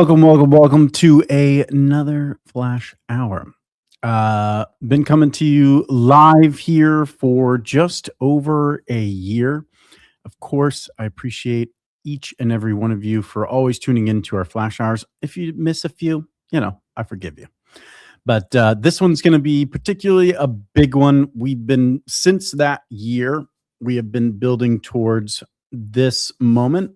Welcome to another Flash Hour. Been coming to you live here for just over a year. Of course, I appreciate each and every one of you for always tuning into our Flash Hours. If you miss a few, I forgive you. But this one's going to be particularly a big one. Since that year, we have been building towards this moment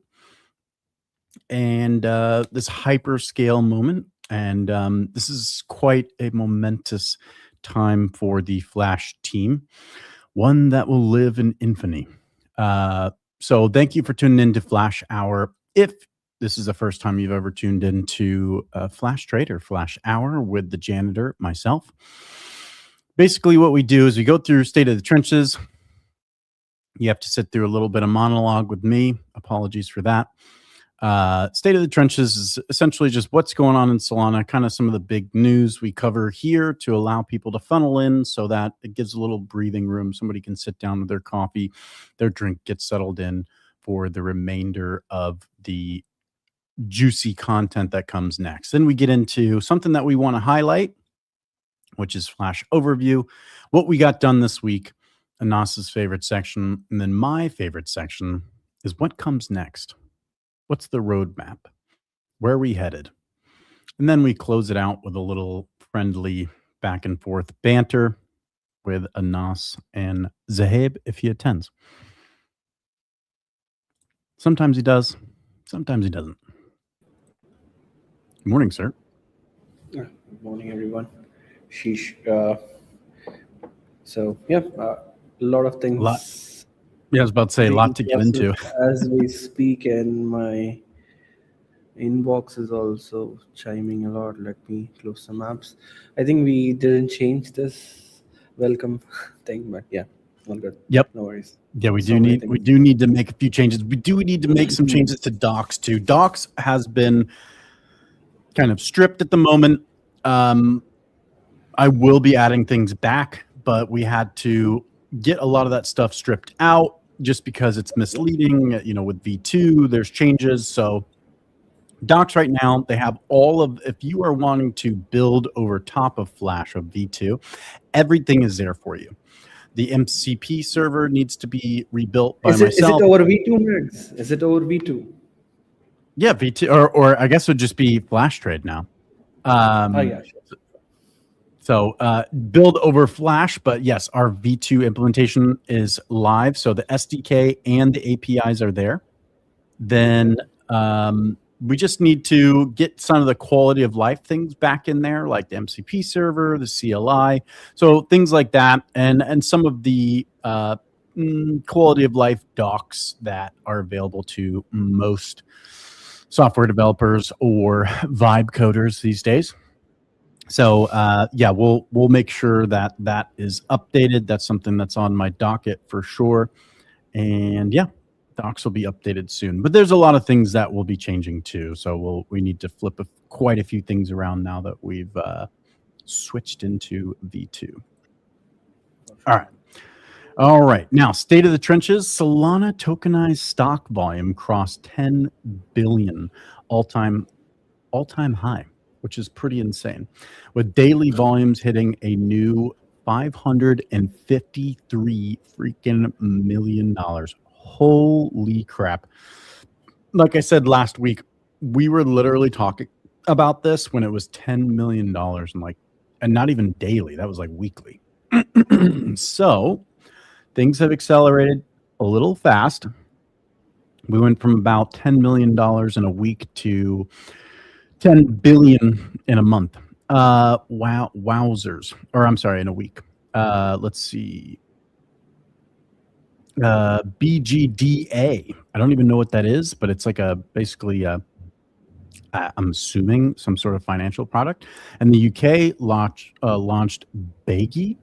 and this hyperscale moment. And this is quite a momentous time for the Flash team, one that will live in infamy. So thank you for tuning in to Flash Hour. If this is the first time you've ever tuned into Flash Trade or Flash Hour with the janitor, myself, basically what we do is we go through State of the Trenches. You have to sit through a little bit of monologue with me. Apologies for that. State of the Trenches is essentially just what's going on in Solana, kind of some of the big news we cover here to allow people to funnel in so that it gives a little breathing room. Somebody can sit down with their coffee, their drink, get settled in for the remainder of the juicy content that comes next. Then we get into something that we want to highlight, which is Flash Overview, what we got done this week, Anas's favorite section, and then my favorite section is what comes next. What's the roadmap? Where are we headed? And then we close it out with a little friendly back and forth banter with Anas and Zaheb if he attends. Sometimes he does, sometimes he doesn't. Good morning, sir. Good morning, everyone. Sheesh. A lot of things. Yeah, I was about to say a lot to get into. As we speak, and my inbox is also chiming a lot. Let me close some apps. I think we didn't change this welcome thing, but yeah, all good. Yep. No worries. Yeah, we do need to make a few changes. We do need to make some changes to Docs too. Docs has been kind of stripped at the moment. I will be adding things back, but we had to get a lot of that stuff stripped out just because it's misleading. With V2, there's changes. So Docs right now, they have if you are wanting to build over top of Flash of V2, everything is there for you. The MCP server needs to be rebuilt by myself. Is it over V2, Max? Is it over V2? Yeah, V2, or I guess it would just be Flash Trade now. Yeah, sure. So build over Flash, but yes, our V2 implementation is live. So the SDK and the APIs are there. Then we just need to get some of the quality of life things back in there, like the MCP server, the CLI. So things like that, and some of the quality of life docs that are available to most software developers or vibe coders these days. So we'll make sure that is updated. That's something that's on my docket for sure. And yeah, docs will be updated soon. But there's a lot of things that will be changing too. So we need to flip quite a few things around now that we've switched into V2. All right. Now, State of the Trenches. Solana tokenized stock volume crossed 10 billion, all-time high, which is pretty insane, with daily volumes hitting a new $553 freaking million. Holy crap. Like I said last week, we were literally talking about this when it was $10 million and not even daily. That was like weekly. So things have accelerated a little fast. We went from about $10 million in a week to 10 billion in a month. Wowzers. Or I'm sorry, in a week. Let's see. BGDA. I don't even know what that is, but it's like basically I'm assuming some sort of financial product. And the UK launched Baggy,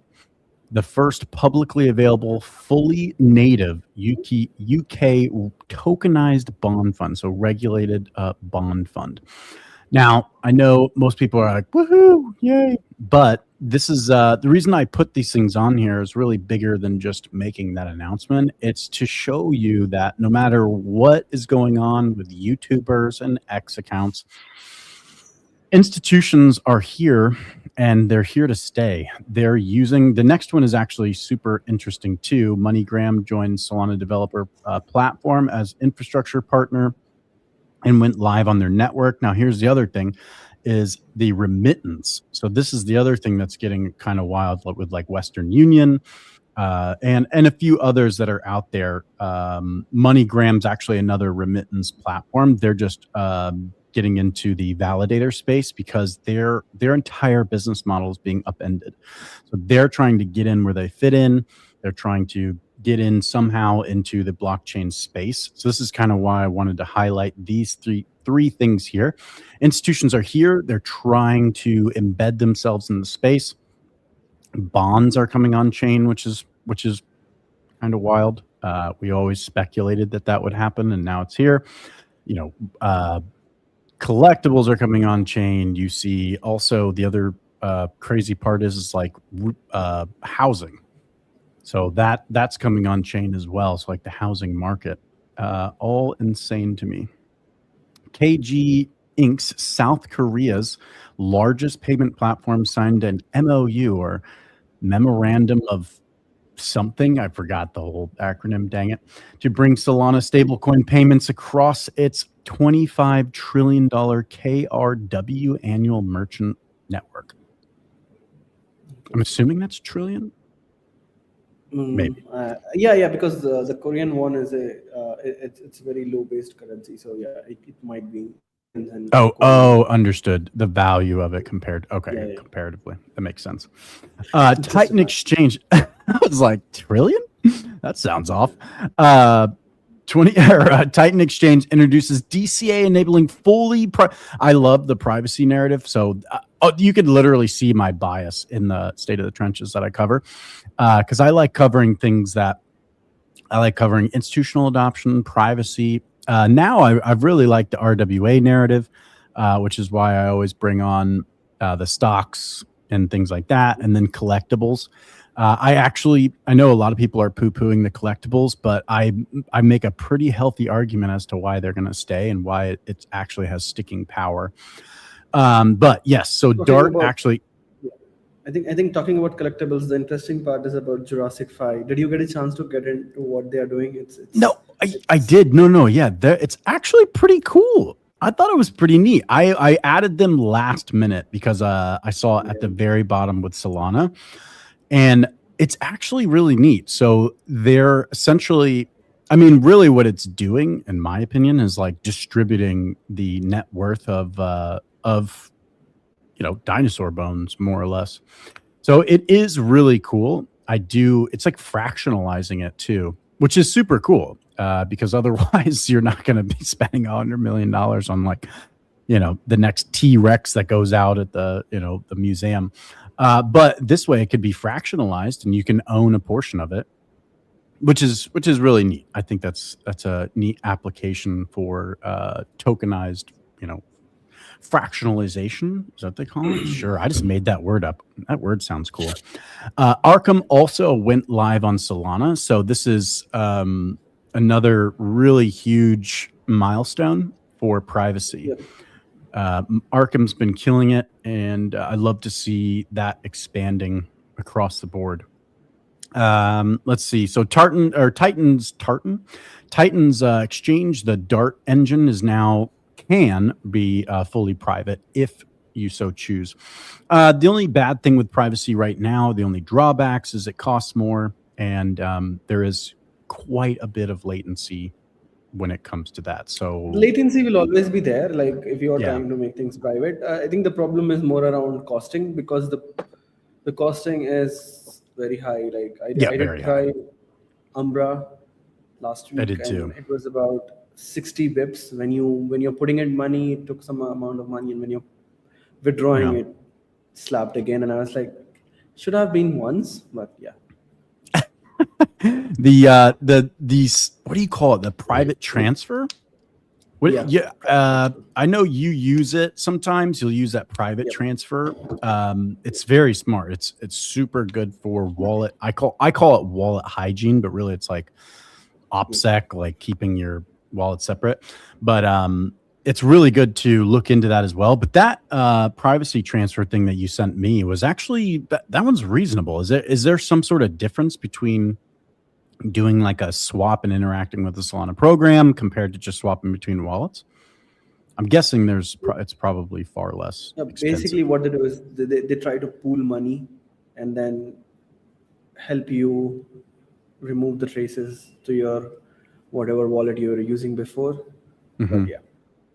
the first publicly available, fully native UK tokenized bond fund, so regulated bond fund. Now, I know most people are like, woohoo, yay. But this is the reason I put these things on here is really bigger than just making that announcement. It's to show you that no matter what is going on with YouTubers and X accounts, institutions are here and they're here to stay. They're using the next one is actually super interesting too. MoneyGram joined Solana developer platform as infrastructure partner and went live on their network. Now, here's the other thing is the remittance. So this is the other thing that's getting kind of wild with like Western Union and a few others that are out there. MoneyGram's actually another remittance platform. They're just getting into the validator space because their entire business model is being upended. So they're trying to get in where they fit in. They're trying to get in somehow into the blockchain space. So this is kind of why I wanted to highlight these three things here. Institutions are here. They're trying to embed themselves in the space. Bonds are coming on chain, which is kind of wild. We always speculated that would happen, and now it's here. Collectibles are coming on chain. You see also the other crazy part is like housing. So that's coming on chain as well. So like the housing market, all insane to me. KG Inc.'s South Korea's largest payment platform signed an MOU or memorandum of something. I forgot the whole acronym, dang it, to bring Solana stablecoin payments across its $25 trillion KRW annual merchant network. I'm assuming that's trillion. Maybe. Yeah, because the Korean won is it's very low based currency, so yeah, it might be. Understood. The value of it comparatively, that makes sense. Titan Exchange. I was like, trillion? That sounds off. Titan Exchange introduces DCA enabling fully. I love the privacy narrative. So you could literally see my bias in the state of the trenches that I cover, because I like covering things that I like covering institutional adoption, privacy. Now I've really liked the RWA narrative, which is why I always bring on the stocks and things like that, and then collectibles. I know a lot of people are poo-pooing the collectibles, but I make a pretty healthy argument as to why they're going to stay and why it actually has sticking power. But yes, so Dart actually. I think talking about collectibles, the interesting part is about Jurassic 5. Did you get a chance to get into what they are doing? No, I did. No, yeah, it's actually pretty cool. I thought it was pretty neat. I added them last minute because I saw it at the very bottom with Solana, and it's actually really neat. So they're essentially, I mean, really what it's doing, in my opinion, is like distributing the net worth of dinosaur bones, more or less. So it is really cool. It's like fractionalizing it too, which is super cool, because otherwise you're not going to be spending $100 million on like, the next T-Rex that goes out at the museum. But this way it could be fractionalized and you can own a portion of it, which is really neat. I think that's a neat application for tokenized, fractionalization. Is that what they call it? Sure. I just made that word up. That word sounds cool. Arkham also went live on Solana. So this is another really huge milestone for privacy. Arkham's been killing it, and I'd love to see that expanding across the board. Let's see. So Titan's exchange, the Dart engine, is now can be fully private if you so choose. The only bad thing with privacy right now, the only drawbacks, is it costs more, and there is quite a bit of latency when it comes to that. So latency will always be there. Like if you are trying to make things private, I think the problem is more around costing, because the costing is very high. Like I did try Umbra last week, I did too. It was about 60 bips when you're putting in money. It took some amount of money, and when you're withdrawing, it slapped again. And I was like, should have been once, but yeah. These, what do you call it? The private transfer? I know you use it sometimes. You'll use that private transfer. It's very smart. It's super good for wallet. I call it wallet hygiene, but really it's like OPSEC, like keeping your wallet separate. But it's really good to look into that as well. But that privacy transfer thing that you sent me was actually that one's reasonable. Is there some sort of difference between doing like a swap and interacting with the Solana program compared to just swapping between wallets? I'm guessing it's probably far less Yeah, expensive. basically, what they do is they try to pool money and then help you remove the traces to your whatever wallet you were using before. But Hmm. yeah,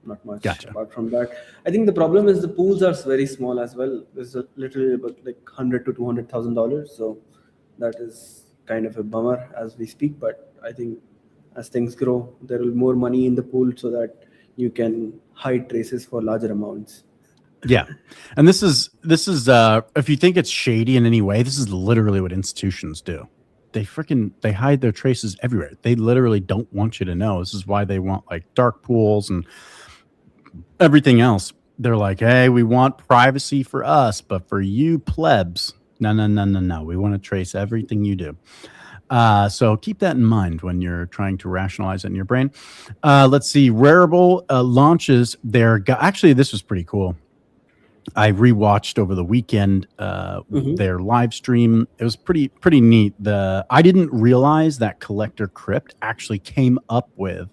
not much Gotcha. apart from that. I think the problem is the pools are very small as well. It's a little about like $100,000 to $200,000. So that is kind of a bummer as we speak. But I think as things grow, there will be more money in the pool so that you can hide traces for larger amounts. Yeah. And this is if you think it's shady in any way, this is literally what institutions do. They hide their traces everywhere. They literally don't want you to know. This is why they want like dark pools and everything else. They're like, "Hey, we want privacy for us, but for you plebs, no, no, no, no, no. We want to trace everything you do." So keep that in mind when you're trying to rationalize it in your brain. Let's see. Rarible launches their. Actually, this was pretty cool. I rewatched over the weekend Mm-hmm. their live stream. It was pretty neat. I didn't realize that Collector Crypt actually came up with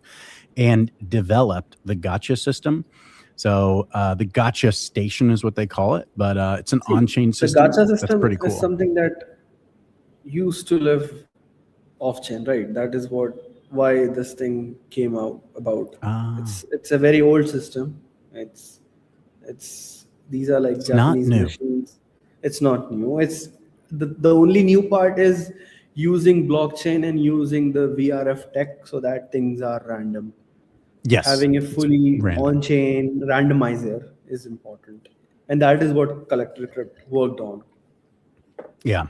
and developed the gotcha system. So the gotcha station is what they call it, but it's an See, on-chain the system gacha that's system pretty is cool. something that used to live off chain, right? That is why this thing came out about. Ah, It's a very old system. It's these are like it's not Japanese new. machines. It's not new. It's the only new part is using blockchain and using the VRF tech so that things are random. Yes, Having a it's fully random. on-chain randomizer is important, and that is what Collector Crypt worked on. Yeah,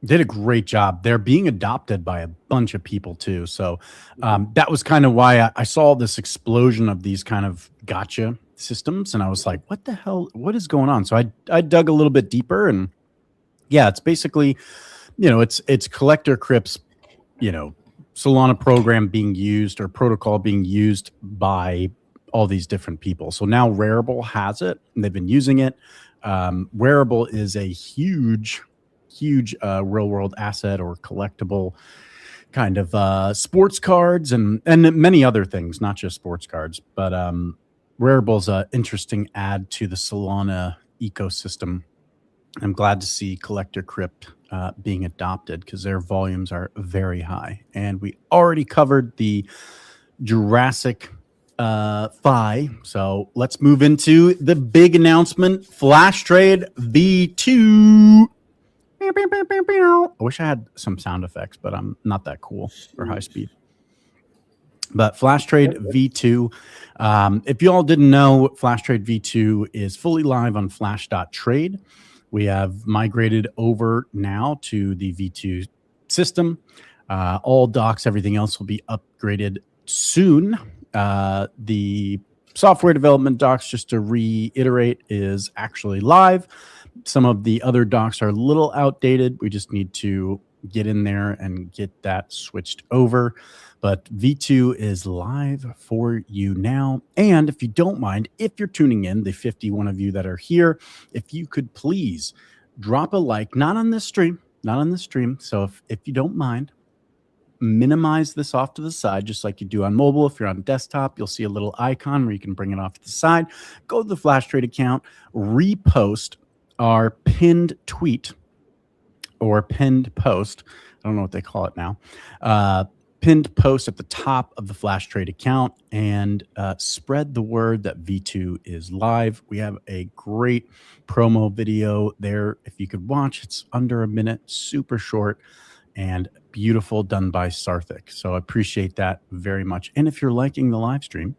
did a great job. They're being adopted by a bunch of people too. So that was kind of why I saw this explosion of these kind of gotcha systems, and I was like, "What the hell? What is going on?" So I dug a little bit deeper, and yeah, it's basically it's collector crypts, you know, Solana program being used or protocol being used by all these different people. So now Rarible has it, and they've been using it. Rarible is a huge real world asset or collectible kind of sports cards and many other things, not just sports cards. But Rarible's an interesting add to the Solana ecosystem. I'm glad to see Collector Crypt being adopted because their volumes are very high. And we already covered the Jurassic Phi. So let's move into the big announcement Flash Trade V2. I wish I had some sound effects, but I'm not that cool or high speed. But Flash Trade Yep. V2, if you all didn't know, Flash Trade V2 is fully live on flash.trade. We have migrated over now to the V2 system. All docs, everything else will be upgraded soon. The software development docs, just to reiterate, is actually live. Some of the other docs are a little outdated. We just need to get in there and get that switched over. But V2 is live for you now. And if you don't mind, if you're tuning in, the 51 of you that are here, if you could please drop a like, not on this stream, not on this stream. So if you don't mind, minimize this off to the side, just like you do on mobile. If you're on desktop, you'll see a little icon where you can bring it off to the side. Go to the Flash Trade account, repost our pinned tweet or pinned post. I don't know what they call it now. Pinned post at the top of the Flash Trade account and spread the word that V2 is live. We have a great promo video there. If you could watch, it's under a minute, super short and beautiful, done by Sarthik. So I appreciate that very much. And if you're liking the live stream,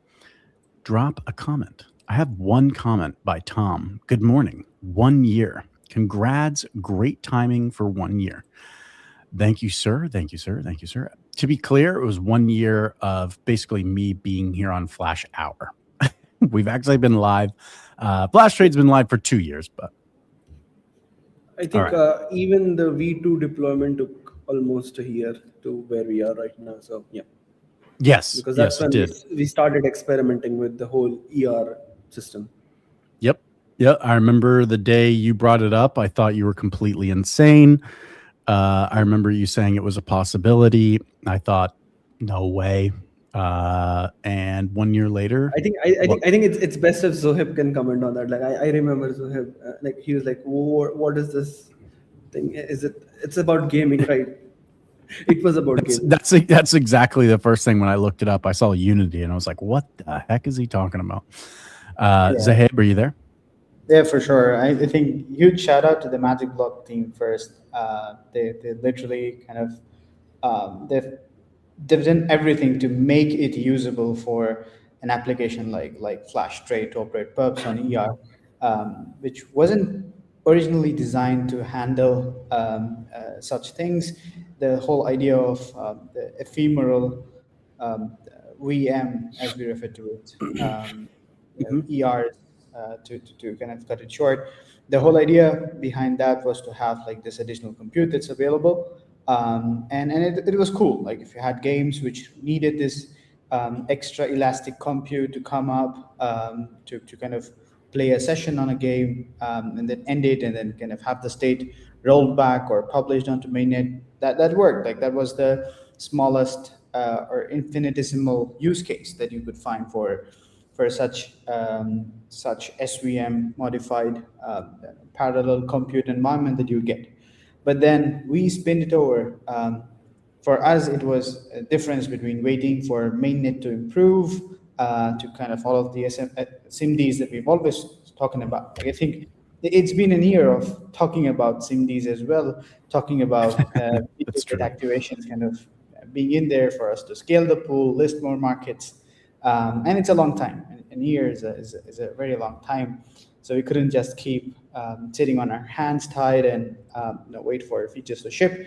drop a comment. I have one comment by Tom. Good morning. 1 year. Congrats. Great timing for 1 year. Thank you, sir. Thank you, sir. Thank you, sir. To be clear, it was 1 year of basically me being here on Flash Hour. We've actually been live. Flash Trade's been live for 2 years, but I all think right. even the V2 deployment took almost a year to where we are right now. So yeah. Yes, because that's yes, it when did. we started experimenting with the whole ER system. Yep. Yep. I remember the day you brought it up. I thought you were completely insane. I remember you saying it was a possibility. I thought, no way. And 1 year later, what? I think it's best if Zohib can comment on that. Like I remember Zohib, like he was like, what is this thing? Is it? It's about gaming, right? It was about gaming. That's exactly the first thing when I looked it up. I saw Unity and I was like, what the heck is he talking about? Yeah, Zaheb, are you there? yeah, for sure. I think huge shout out to the Magic Block team first. They literally kind of they've done everything to make it usable for an application like Flash Trade to operate perps on ER, which wasn't originally designed to handle such things. The whole idea of the ephemeral VM, as we refer to it, ERs, to kind of cut it short. The whole idea behind that was to have like this additional compute that's available, and it was cool. Like if you had games which needed this extra elastic compute to come up, to kind of play a session on a game, and then end it, and then kind of have the state rolled back or published onto mainnet. That worked. Like that was the smallest or infinitesimal use case that you could find for such SVM modified parallel compute environment that you get. But then we spin it over. For us, it was a difference between waiting for mainnet to improve, to kind of all of the SIMDs that we've always talking about. Like I think it's been a year of talking about SIMDs as well, talking about That's ticket true. activations kind of being in there for us to scale the pool, list more markets. And it's a long time. A year is a very long time. So we couldn't just keep sitting on our hands tied and wait for features to ship.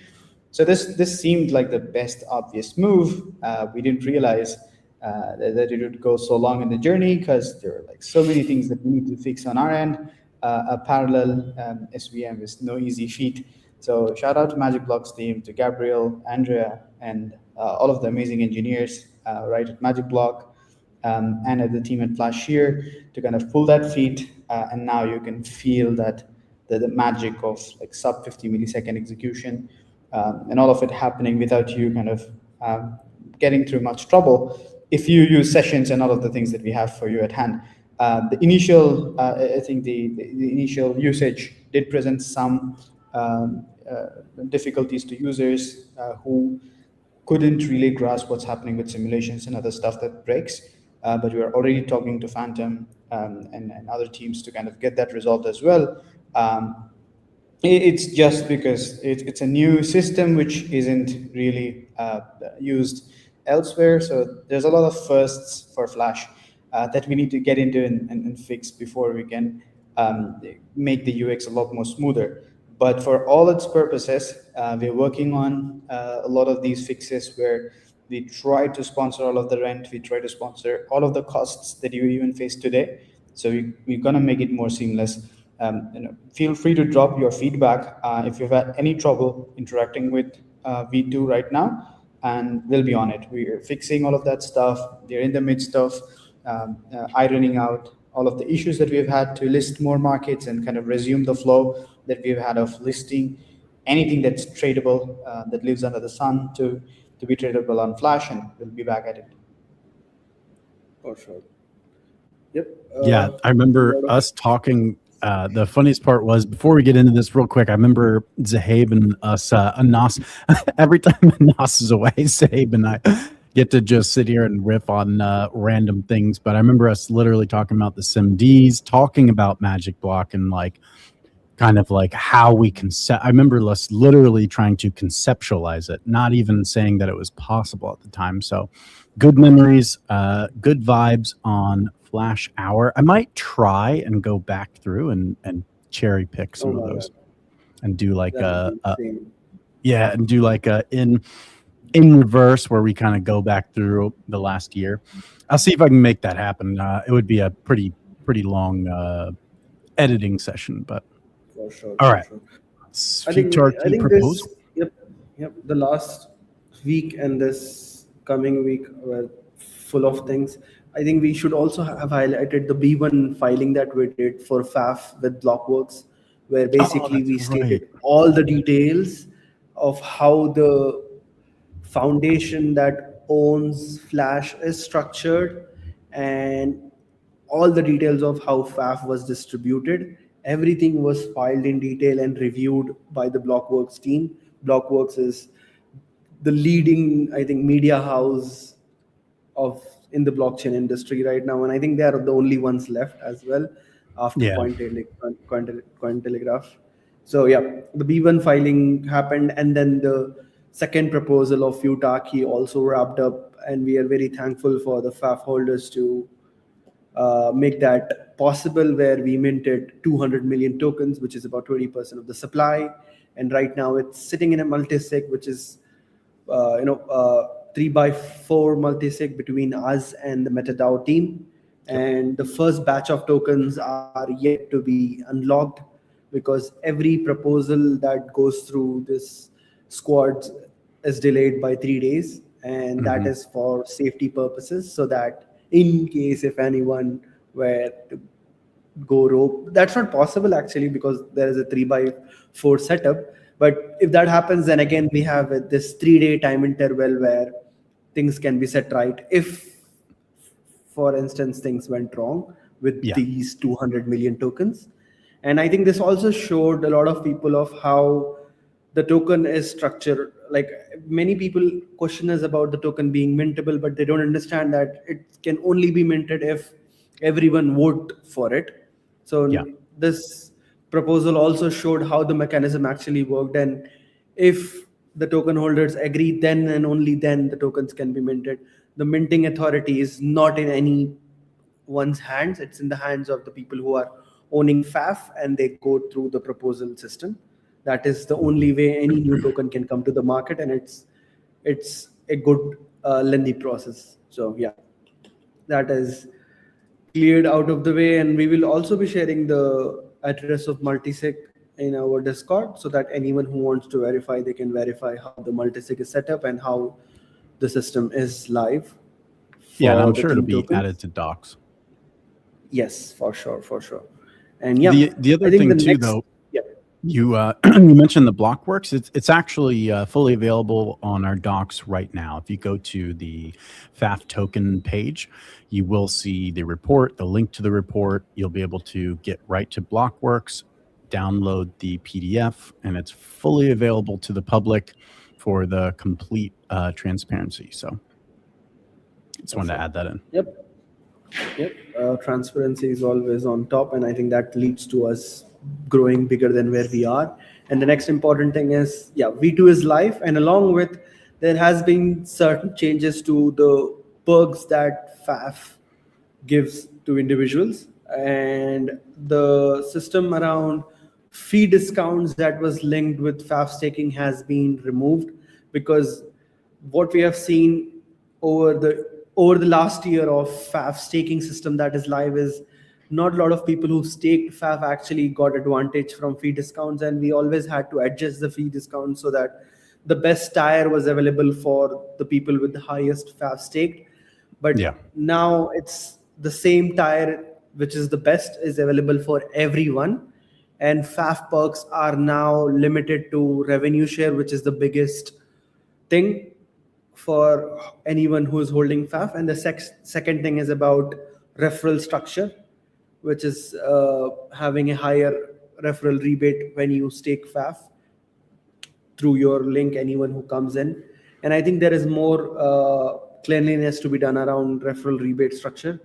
So this seemed like the best obvious move. We didn't realize that it would go so long in the journey because there are like so many things that we need to fix on our end. A parallel SVM is no easy feat. So shout out to Magic Blocks team, to Gabriel, Andrea, and all of the amazing engineers right at Magic Block, and at the team at Flash here to kind of pull that feat. And now you can feel that the magic of like sub 50 millisecond execution, and all of it happening without you kind of getting through much trouble if you use sessions and all of the things that we have for you at hand. The initial, I think the initial usage did present some difficulties to users who couldn't really grasp what's happening with simulations and other stuff that breaks. But we are already talking to Phantom, and other teams to kind of get that resolved as well. It's just because it's a new system which isn't really used elsewhere. So there's a lot of firsts for Flash that we need to get into and fix before we can make the UX a lot more smoother. But for all its purposes, we're working on a lot of these fixes where we try to sponsor all of the rent, we try to sponsor all of the costs that you even face today. So we're gonna make it more seamless. Feel free to drop your feedback if you've had any trouble interacting with V2 right now, and we'll be on it. We're fixing all of that stuff. They're in the midst of ironing out all of the issues that we've had to list more markets and kind of resume the flow that we've had of listing anything that's tradable, that lives under the sun, to be tradable on Flash, and we'll be back at it. For sure. Yep. Yeah, I A remember lot of us talking. The funniest part was before we get into this real quick. I remember Zahab and us, Anas. Every time Anas is away, Zahab and I get to just sit here and riff on random things. But I remember us literally talking about the SIMDs, talking about Magic Block, and like kind of like how we I remember us literally trying to conceptualize it, not even saying that it was possible at the time. So good memories, good vibes on Flash Hour. I might try and go back through and cherry pick some of those and do like yeah, and do like a in reverse where we kind of go back through the last year. I'll see if I can make that happen. It would be a pretty long editing session, but for sure. all right. For sure. Futarchy Proposal. Yep. The last week and this coming week were full of things. I think we should also have highlighted the B1 filing that we did for FAF with Blockworks, where Oh, basically that's we right. stated all the details of how the foundation that owns Flash is structured, and all the details of how FAF was distributed. Everything was filed in detail and reviewed by the Blockworks team. Blockworks is the leading, I think, media house of in the blockchain industry right now, and I think they are the only ones left as well after Yeah. Cointelegraph. So yeah, the B1 filing happened, and then the second proposal of Futarchy also wrapped up, and we are very thankful for the FAF holders to make that possible, where we minted 200 million tokens, which is about 20% of the supply. And right now it's sitting in a multisig, which is 3x4 multisig between us and the MetaDAO team. And the first batch of tokens are yet to be unlocked, because every proposal that goes through this squad is delayed by 3 days, and that is for safety purposes, so that in case if anyone were to go rope, that's not possible actually, because there is a 3x4 setup. But if that happens, then again we have this 3-day time interval where things can be set right if, for instance, things went wrong with Yeah. these 200 million tokens. And I think this also showed a lot of people of how the token is structured. Like, many people question us about the token being mintable, but they don't understand that it can only be minted if everyone vote for it. So Yeah. this proposal also showed how the mechanism actually worked, and if the token holders agree, then and only then the tokens can be minted. The minting authority is not in any one's hands, it's in the hands of the people who are owning FAF, and they go through the proposal system. That is the only way any new token can come to the market, and it's a good lengthy process. So yeah, that is cleared out of the way, and we will also be sharing the address of multisig in our Discord, so that anyone who wants to verify, they can verify how the multisig is set up and how the system is live Yeah. And for I'm the sure it'll team be tokens. added to docs. Yes, for sure, for sure. And yeah, The other I think the thing too, next, though, yeah, you you mentioned the Blockworks. It's actually fully available on our docs right now. If you go to the FAF token page, you will see the report, the link to the report. You'll be able to get right to Blockworks, download the PDF, and it's fully available to the public for the complete transparency. So just wanted to add that in. yep. Yep, transparency is always on top, and I think that leads to us growing bigger than where we are. And the next important thing is, yeah, V2 is live, and along with, there has been certain changes to the perks that FAF gives to individuals, and the system around fee discounts that was linked with FAF staking has been removed, because what we have seen over the last year of FAF staking system that is live is, not a lot of people who staked FAF actually got advantage from fee discounts, and we always had to adjust the fee discount so that the best tier was available for the people with the highest FAF staked. But Yeah. now it's the same tier, which is the best, is available for everyone. And FAF perks are now limited to revenue share, which is the biggest thing for anyone who is holding FAF. And the second thing is about referral structure, which is having a higher referral rebate when you stake FAF through your link, anyone who comes in. And I think there is more cleanliness to be done around referral rebate structure.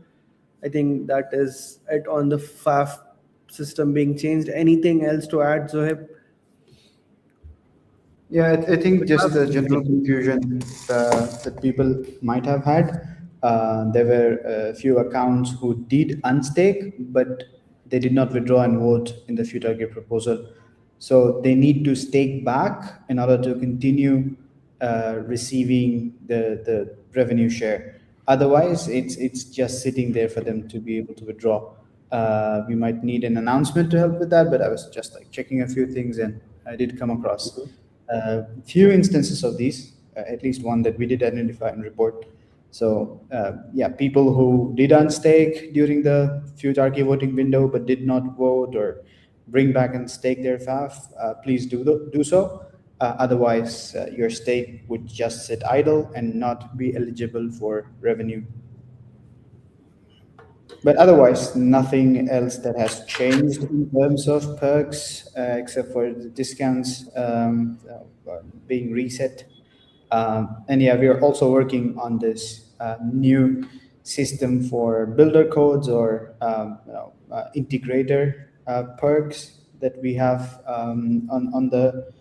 I think that is it on the FAF system being changed. Anything else to add, Zohib? Yeah, I think just the general confusion that people might have had. There were a few accounts who did unstake, but they did not withdraw and vote in the Futarchy proposal. So they need to stake back in order to continue receiving the revenue share. Otherwise, it's just sitting there for them to be able to withdraw. We might need an announcement to help with that, but I was just like checking a few things, and I did come across few instances of these. at least one that we did identify and report. So yeah, people who did unstake during the Futarchy voting window but did not vote or bring back and stake their FAF, please do so. Otherwise, your stake would just sit idle and not be eligible for revenue. But otherwise, nothing else that has changed in terms of perks, except for the discounts being reset. And yeah, we are also working on this new system for builder codes or integrator perks that we have on the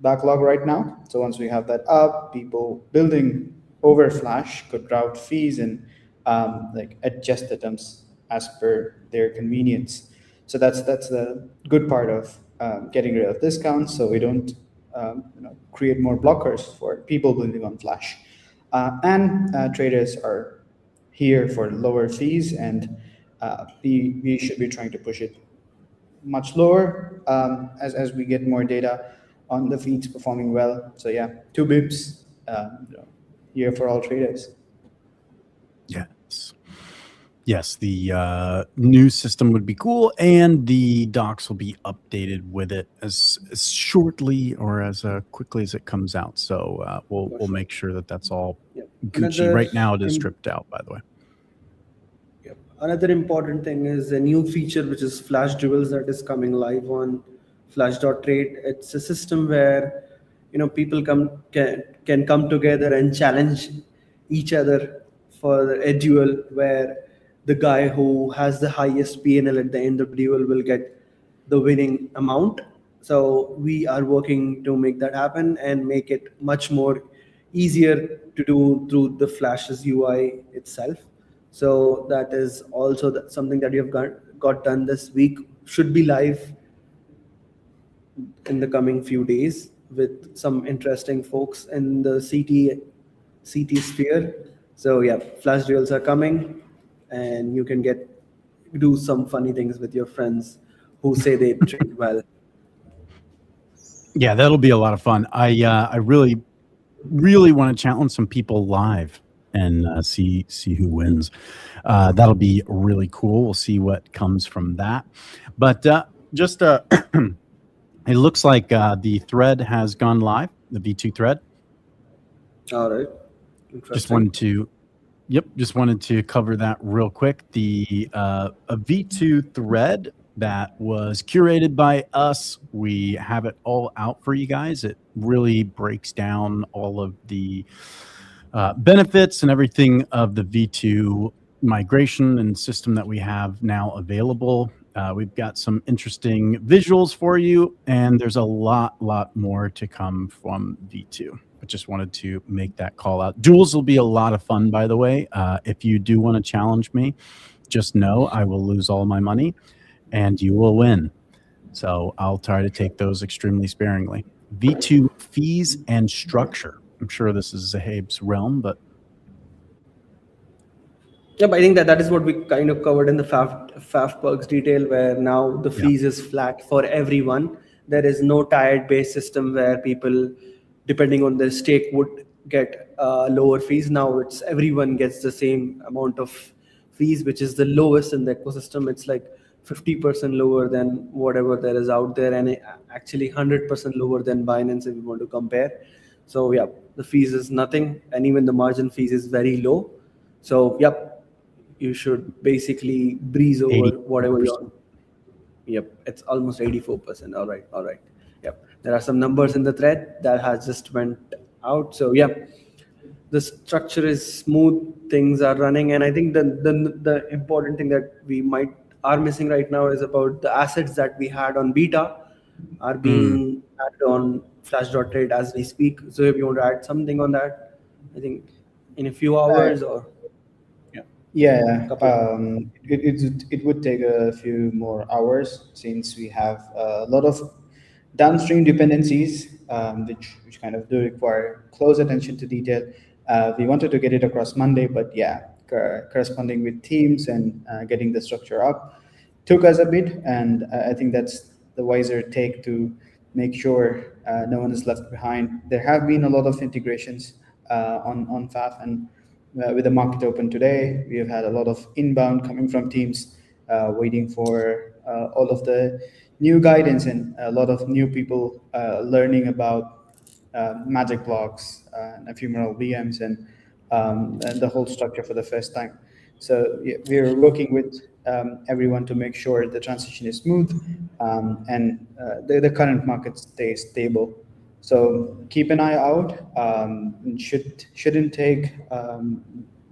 backlog right now. So once we have that up, people building over Flash could route fees and like adjust the terms as per their convenience. So that's the good part of getting rid of discounts, so we don't create more blockers for people building on Flash. And traders are here for lower fees, and we should be trying to push it much lower as we get more data on the feeds performing well. So yeah, 2 bips here for all traders. Yes, the new system would be cool, and the docs will be updated with it as shortly or as quickly as it comes out. So we'll make sure that that's all Gucci. Right now it is stripped out, by the way. Another important thing is a new feature, which is Flash Duels, that is coming live on flash.trade. It's a system where people can come together and challenge each other for a duel, where the guy who has the highest PNL at the end of the duel will get the winning amount. So we are working to make that happen and make it much more easier to do through the Flash's UI itself. So that is also something that we have got done this week. Should be live in the coming few days with some interesting folks in the CT sphere. So yeah, Flash Duels are coming, and you can do some funny things with your friends who say they trade well. Yeah, that'll be a lot of fun. I really want to challenge some people live and see who wins. That'll be really cool. We'll see what comes from that. But just it looks like the thread has gone live, the V2 thread. All right. Just wanted to cover that real quick. The a V2 thread that was curated by us. We have it all out for you guys. It really breaks down all of the benefits and everything of the V2 migration and system that we have now available. We've got some interesting visuals for you, and there's a lot more to come from V2. I just wanted to make that call out. Duels will be a lot of fun, by the way. If you do want to challenge me, just know I will lose all my money and you will win. So I'll try to take those extremely sparingly. V2 fees and structure. I'm sure this is Zahab's realm, but yeah, but I think that is what we kind of covered in the FAF perks detail, where now the fees is flat for everyone. There is no tied based system where people, depending on their stake, would get lower fees. Now it's everyone gets the same amount of fees, which is the lowest in the ecosystem. It's like 50% lower than whatever there is out there, and actually 100% lower than Binance if you want to compare. So yeah, the fees is nothing, and even the margin fees is very low. So yep, you should basically breeze over whatever you're on. Yep, it's almost 84%. All right. Yep, there are some numbers in the thread that has just went out. So yeah, the structure is smooth, things are running, and I think the important thing that we are missing right now is about the assets that we had on beta are being added on flash.trade as we speak. So if you want to add something on that, I think in a few hours or it would take a few more hours, since we have a lot of downstream dependencies which kind of do require close attention to detail. We wanted to get it across Monday, but yeah, corresponding with teams and getting the structure up took us a bit, and I think that's the wiser take to make sure no one is left behind. There have been a lot of integrations on FAF. And with the market open today, we have had a lot of inbound coming from teams waiting for all of the new guidance and a lot of new people learning about magic blocks and ephemeral VMs and the whole structure for the first time. So we're working with everyone to make sure the transition is smooth and the current market stays stable. So keep an eye out. Shouldn't take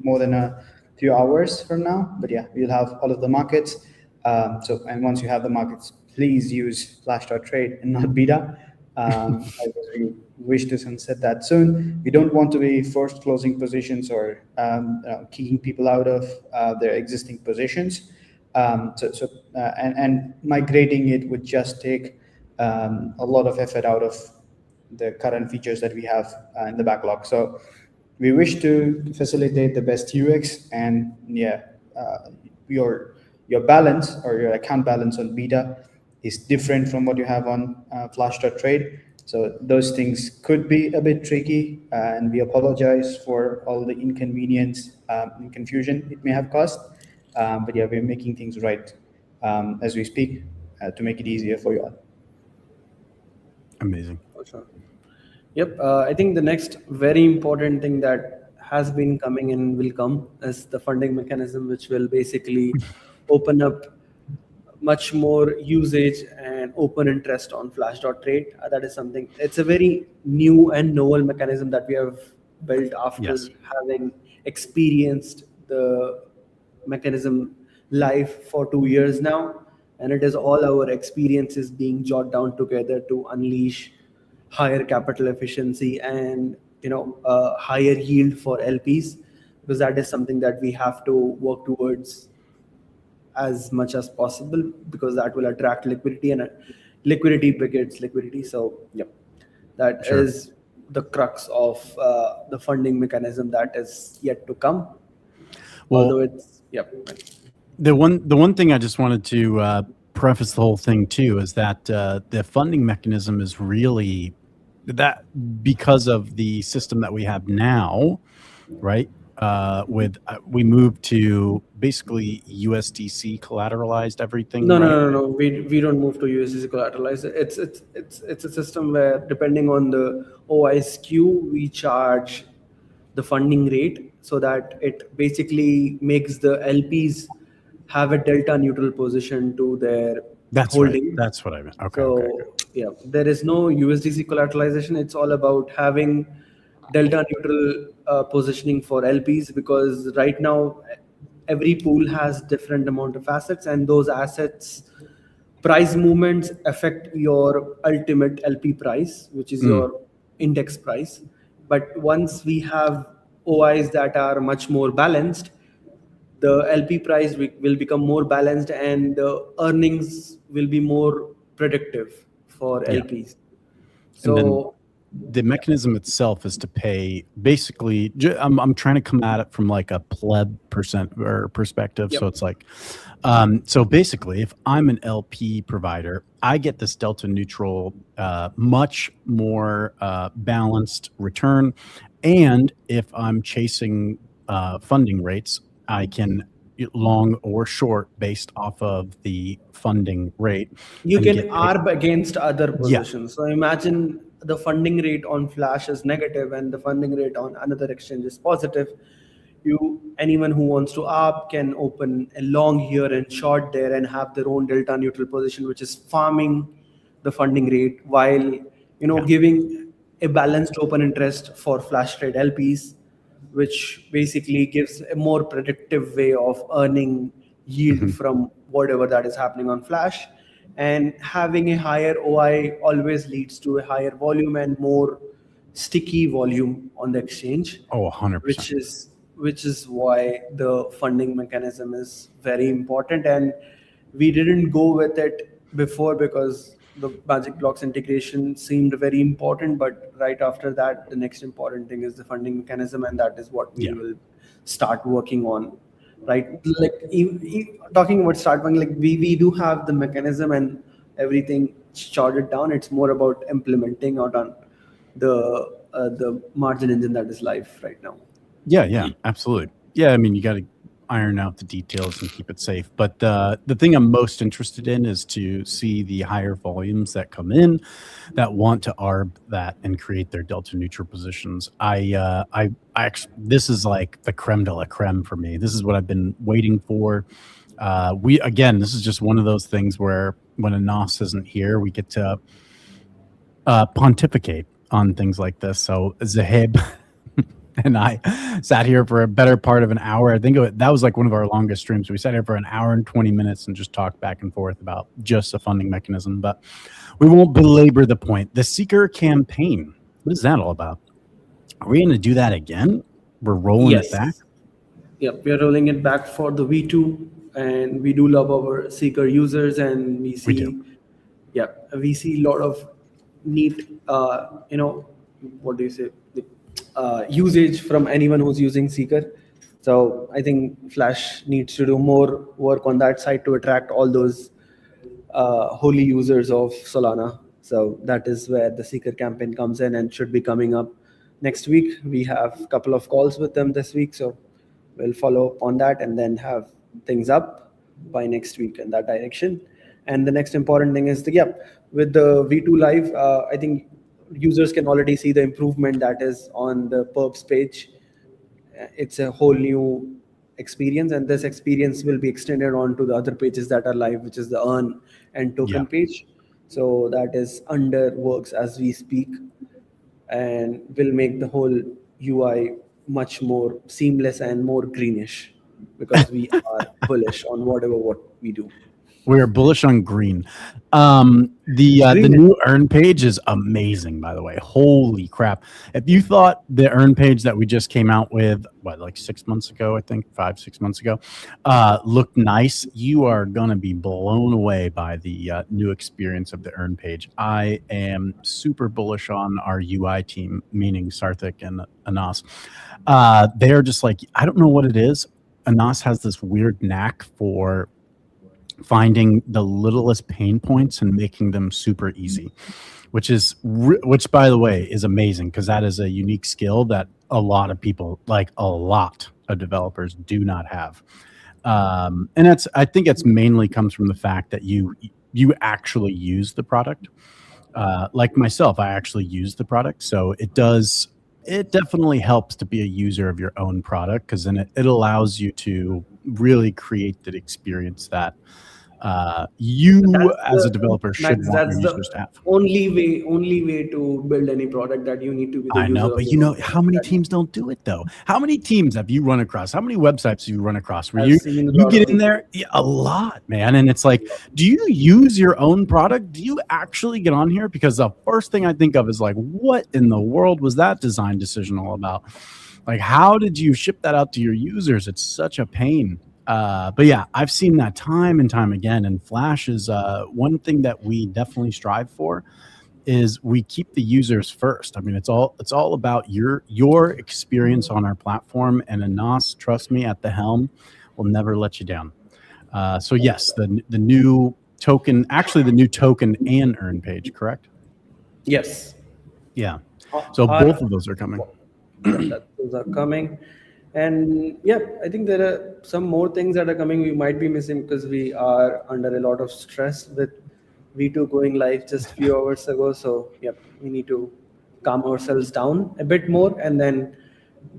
more than a few hours from now. But yeah, we'll have all of the markets. And once you have the markets, please use flash.trade and not beta. I guess we wish to sunset that soon. We don't want to be forced closing positions or kicking people out of their existing positions. And migrating it would just take a lot of effort out of the current features that we have in the backlog. So we wish to facilitate the best UX, and your balance or your account balance on beta is different from what you have on flash.trade. So those things could be a bit tricky, and we apologize for all the inconvenience and confusion it may have caused. But yeah, we're making things right as we speak to make it easier for you all. Amazing. For sure. Yep. I think the next very important thing that has been coming and will come is the funding mechanism, which will basically open up much more usage and open interest on flash.trade. That is something, it's a very new and novel mechanism that we have built after having experienced the mechanism live for 2 years now. And it is all our experiences being jotted down together to unleash higher capital efficiency and higher yield for LPs, because that is something that we have to work towards as much as possible, because that will attract liquidity, and liquidity begets liquidity. So that is the crux of the funding mechanism that is yet to come. Well, although it's the one thing I just wanted to preface the whole thing too is that the funding mechanism is really that because of the system that we have now, right? We moved to basically USDC collateralized everything. No. We don't move to USDC collateralized. It's a system where, depending on the OI skew, we charge the funding rate, so that it basically makes the LPs have a delta neutral position to their holding. Right. That's what I meant. Okay. So there is no USDC collateralization. It's all about having delta neutral positioning for LPs, because right now every pool has different amount of assets, and those assets price movements affect your ultimate LP price, which is your index price. But once we have OIs that are much more balanced, the LP price will become more balanced, and the earnings will be more predictive for LPs. So the mechanism itself is to pay basically. I'm trying to come at it from like a pleb perspective. So it's like, so basically, if I'm an LP provider, I get this delta neutral, much more balanced return, and if I'm chasing funding rates, I can long or short based off of the funding rate. You can arb against other positions. So imagine the funding rate on Flash is negative and the funding rate on another exchange is positive. Anyone who wants to arb can open a long here and short there and have their own delta neutral position, which is farming the funding rate while giving a balanced open interest for Flash trade LPs, which basically gives a more predictive way of earning yield from whatever that is happening on Flash. And having a higher OI always leads to a higher volume and more sticky volume on the exchange. 100%. Which is why the funding mechanism is very important. And we didn't go with it before because the Magic Blocks integration seemed very important, but right after that, the next important thing is the funding mechanism, and that is what we will start working on. Right, like talking about start working, like we do have the mechanism and everything charted down. It's more about implementing out on the the margin engine that is live right now. Yeah, absolutely. Yeah, I mean, you got to iron out the details and keep it safe. But the thing I'm most interested in is to see the higher volumes that come in that want to arb that and create their delta neutral positions. I actually, this is like the creme de la creme for me. This is what I've been waiting for. This is just one of those things where when Anas isn't here, we get to pontificate on things like this. So Zahib and I sat here for a better part of an hour. I think that was like one of our longest streams. We sat here for an hour and 20 minutes and just talked back and forth about just a funding mechanism. But we won't belabor the point. The Seeker campaign, what is that all about? Are we going to do that again? We're rolling it back? Yep, we are rolling it back for the V2, and we do love our Seeker users, and we see a lot of neat, usage from anyone who's using Seeker. So I think Flash needs to do more work on that side to attract all those holy users of Solana. So that is where the Seeker campaign comes in and should be coming up next week. We have a couple of calls with them this week, so we'll follow up on that and then have things up by next week in that direction. And the next important thing is with the V2 live, I think users can already see the improvement that is on the perps page. It's a whole new experience, and this experience will be extended on to the other pages that are live, which is the earn and token page. So that is under works as we speak, and will make the whole UI much more seamless and more greenish, because we are bullish on what we do. We are bullish on green. The new earn page is amazing, by the way. Holy crap. If you thought the earn page that we just came out with, like 6 months ago, I think 5-6 months ago, looked nice, you are going to be blown away by the new experience of the earn page. I am super bullish on our UI team, meaning Sarthik and Anas. They're just like, I don't know what it is. Anas has this weird knack for finding the littlest pain points and making them super easy, which by the way is amazing, because that is a unique skill that a lot of people, like a lot of developers, do not have. And I think it's mainly comes from the fact that you actually use the product. Like myself, I actually use the product, so it definitely helps to be a user of your own product, because then it allows you to really create the experience that you as a developer should want your users to have. Only way to build any product, that you need to be the user. I know, but how many teams don't do it though? How many teams have you run across? How many websites have you run across where you get in there? Yeah, a lot, man. And it's like, do you use your own product? Do you actually get on here? Because the first thing I think of is like, what in the world was that design decision all about? Like, how did you ship that out to your users? It's such a pain. But yeah, I've seen that time and time again. And Flash is one thing that we definitely strive for, is we keep the users first. I mean, it's all about your experience on our platform. And Anas, trust me, at the helm, will never let you down. So yes, the new token, actually the new token and earn page, correct? Yes. Yeah. So both of those are coming. Those are coming. And I think there are some more things that are coming we might be missing, because we are under a lot of stress with V2 going live just a few hours ago. So we need to calm ourselves down a bit more and then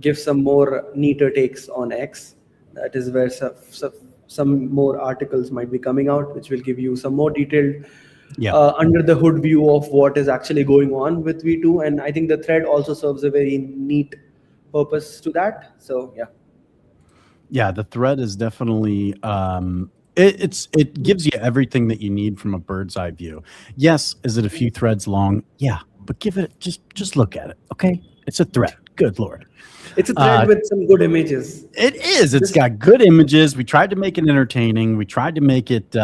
give some more neater takes on X. That is where some more articles might be coming out, which will give you some more detailed under the hood view of what is actually going on with V2. And I think the thread also serves a very neat purpose to that. So the thread is definitely it gives you everything that you need from a bird's eye view. Yes, is it a few threads long? Yeah, but give it just look at it, okay? It's a thread. Good Lord. It's a thread with some good images. It is. It's got good images. We tried to make it entertaining. We tried to make it,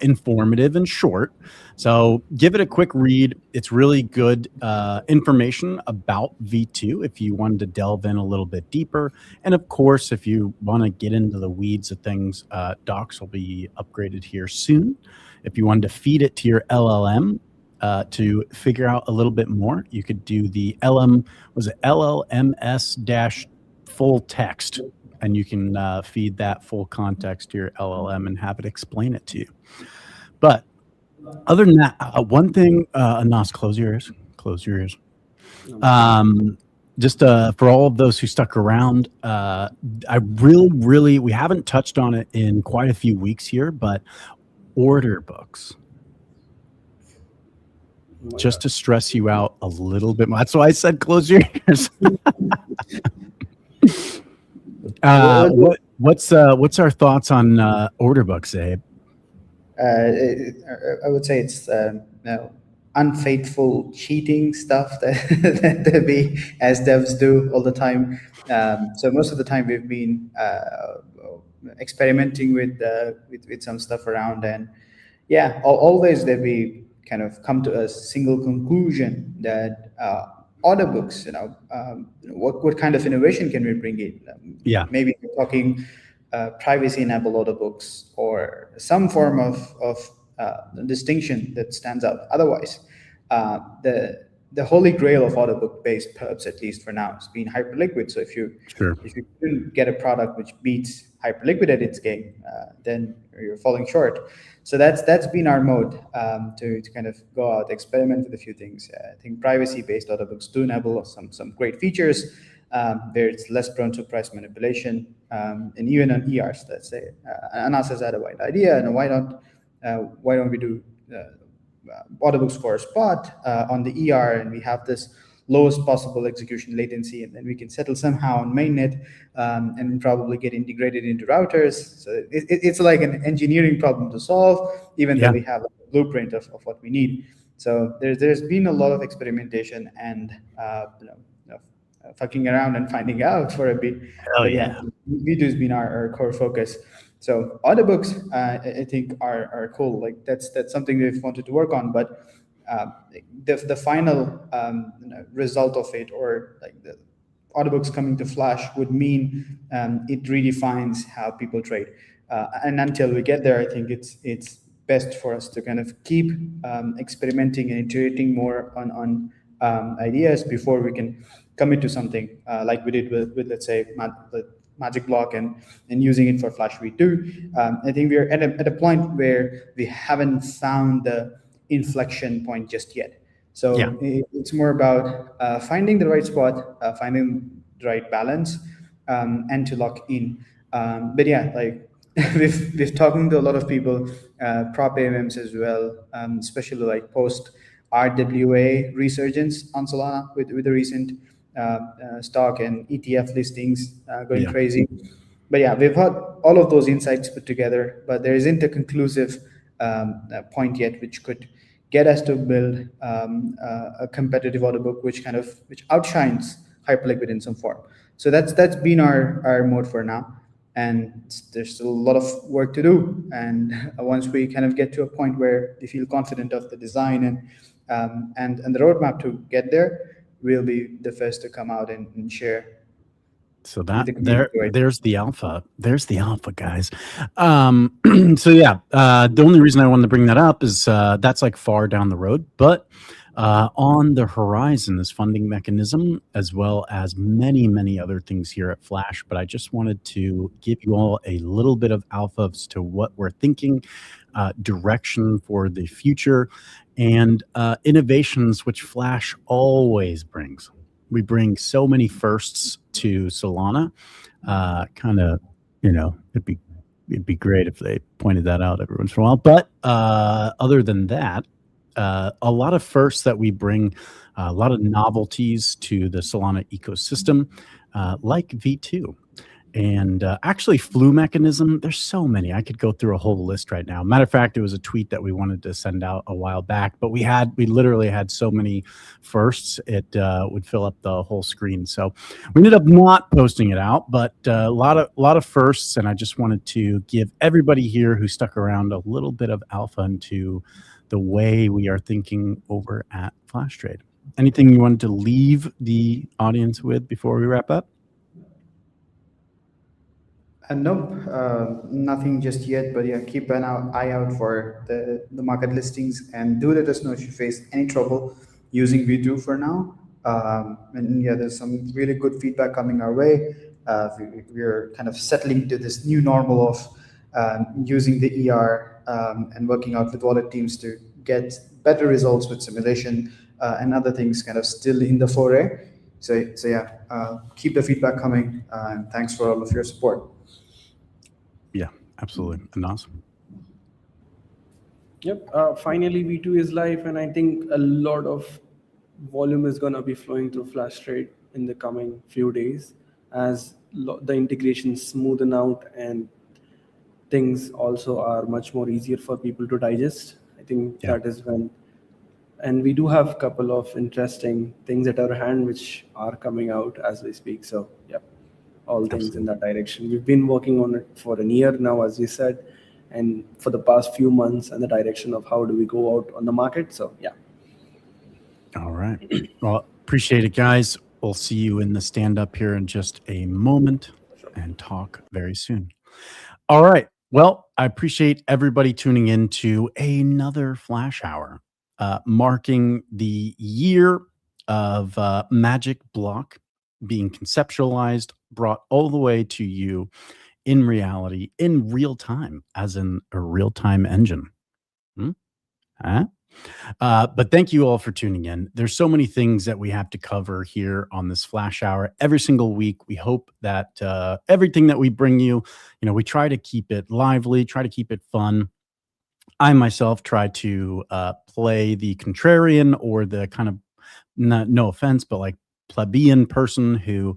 informative and short. So give it a quick read. It's really good information about V2 if you wanted to delve in a little bit deeper. And of course, if you want to get into the weeds of things, docs will be upgraded here soon. If you wanted to feed it to your LLM, to figure out a little bit more, you could do the LLMS dash full text, and you can feed that full context to your LLM and have it explain it to you. But other than that, one thing, Anas, close your ears. Close your ears. Just for all of those who stuck around, I really, we haven't touched on it in quite a few weeks here, but order books. Just to stress you out a little bit more. That's why I said close your ears. What's our thoughts on order books, Abe? I would say it's unfaithful, cheating stuff that we as devs do all the time. So most of the time we've been experimenting with some stuff around, and yeah, always that we kind of come to a single conclusion that order books, what kind of innovation can we bring in? Yeah, maybe we're talking privacy enabled order books or some form of distinction that stands out. Otherwise, the holy grail of order book based perps, at least for now, is being hyperliquid. So if you couldn't get a product which beats hyperliquid at its game, then you're falling short. So that's been our mode, to kind of go out, experiment with a few things. I think privacy based order books do enable some great features. Where it's less prone to price manipulation, and even on ERs, let's say. Anas has had a wide idea, and why don't we do order books for a spot on the ER, and we have this lowest possible execution latency, and then we can settle somehow on mainnet, and probably get integrated into routers. So it's like an engineering problem to solve, even though we have a blueprint of what we need. So there's been a lot of experimentation and fucking around and finding out for a bit. But yeah, video has been our core focus. So order books, I think are cool. Like that's something we've wanted to work on. But the final result of it, or like the order books coming to Flash, would mean it redefines how people trade. And until we get there, I think it's best for us to kind of keep experimenting and iterating more on ideas before we can commit to something like we did with let's say Magic Block and using it for Flash V2. I think we're at a point where we haven't found the inflection point just yet. So it's more about finding the right spot, finding the right balance, and to lock in. But yeah, like we've talking to a lot of people, prop AMMs as well, especially like post RWA resurgence on Solana with the recent stock and ETF listings going crazy. But yeah, we've had all of those insights put together, but there isn't a conclusive point yet which could get us to build a competitive order book which outshines Hyperliquid in some form. So that's been our mode for now, and there's still a lot of work to do. And once we kind of get to a point where we feel confident of the design and the roadmap to get there, we'll be the first to come out and share. So there's the alpha. There's the alpha, guys. So yeah, the only reason I wanted to bring that up is that's like far down the road, but on the horizon is funding mechanism, as well as many other things here at Flash. But I just wanted to give you all a little bit of alpha as to what we're thinking, direction for the future, and innovations which Flash always brings. We bring so many firsts to Solana. Kind of, it'd be great if they pointed that out every once in a while. But other than that, a lot of firsts that we bring, a lot of novelties to the Solana ecosystem, like V2. And actually, flu mechanism, there's so many. I could go through a whole list right now. Matter of fact, it was a tweet that we wanted to send out a while back, but we literally had so many firsts, it would fill up the whole screen. So we ended up not posting it out, but a lot of firsts, and I just wanted to give everybody here who stuck around a little bit of alpha into the way we are thinking over at Flash Trade. Anything you wanted to leave the audience with before we wrap up? Nope, nothing just yet. But yeah, keep an eye out for the market listings, and do let us know if you face any trouble using V2 for now. And yeah, there's some really good feedback coming our way. We're kind of settling to this new normal of using the ER and working out with wallet teams to get better results with simulation and other things kind of still in the foray. So yeah, keep the feedback coming, and thanks for all of your support. Yeah, absolutely. Anas? Yep. Finally, V2 is live, and I think a lot of volume is going to be flowing through Flash Trade in the coming few days as the integration smoothen out and things also are much more easier for people to digest. I think Yeah. that is when, and we do have a couple of interesting things at our hand which are coming out as we speak. So yeah, all things in that direction. We've been working on it for a year now, as we said, and for the past few months, and the direction of how do we go out on the market. So yeah. All right. Well, appreciate it, guys. We'll see you in the stand up here in just a moment and talk very soon. All right. Well, I appreciate everybody tuning in to another Flash Hour, marking the year of Magic Block being conceptualized, brought all the way to you in reality, in real time, as in a real time engine. Huh? But thank you all for tuning in. There's so many things that we have to cover here on this Flash Hour every single week. We hope that everything that we bring you, we try to keep it lively, try to keep it fun. I myself try to play the contrarian or the kind of, no offense, but like plebeian person who,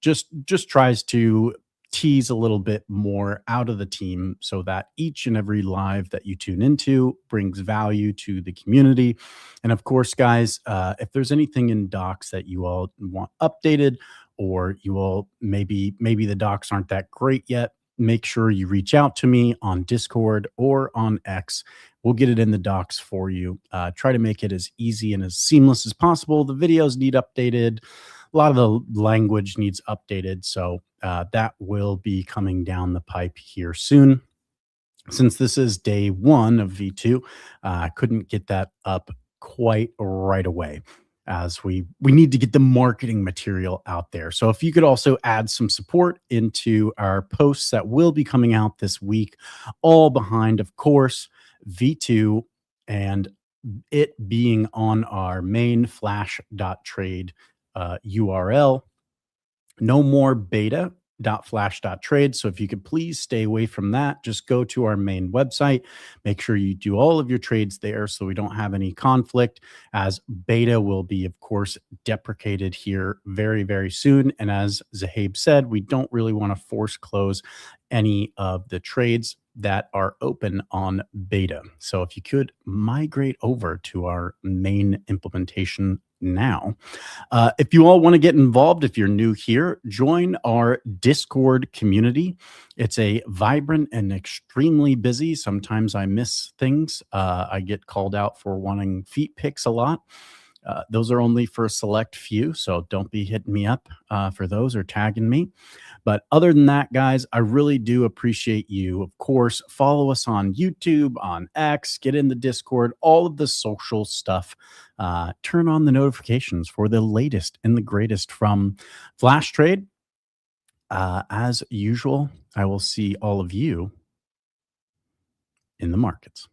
just tries to tease a little bit more out of the team so that each and every live that you tune into brings value to the community. And of course, guys, if there's anything in docs that you all want updated, or you all maybe the docs aren't that great yet, make sure you reach out to me on Discord or on X. We'll get it in the docs for you. Try to make it as easy and as seamless as possible. The videos need updated. A lot of the language needs updated. So that will be coming down the pipe here soon. Since this is day one of V2, I couldn't get that up quite right away, as we need to get the marketing material out there. So if you could also add some support into our posts that will be coming out this week, all behind, of course, V2 and it being on our main flash.trade URL. No more beta.flash.trade. So if you could please stay away from that, just go to our main website. Make sure you do all of your trades there so we don't have any conflict, as beta will be, of course, deprecated here very, very soon. And as Zahaib said, we don't really want to force close any of the trades that are open on beta. So if you could migrate over to our main implementation now. If you all want to get involved, if you're new here, join our Discord community. It's a vibrant and extremely busy. Sometimes I miss things. I get called out for wanting feet pics a lot. Those are only for a select few, so don't be hitting me up for those or tagging me. But other than that, guys, I really do appreciate you. Of course, follow us on YouTube, on X, get in the Discord, all of the social stuff. Turn on the notifications for the latest and the greatest from Flash Trade. As usual, I will see all of you in the markets.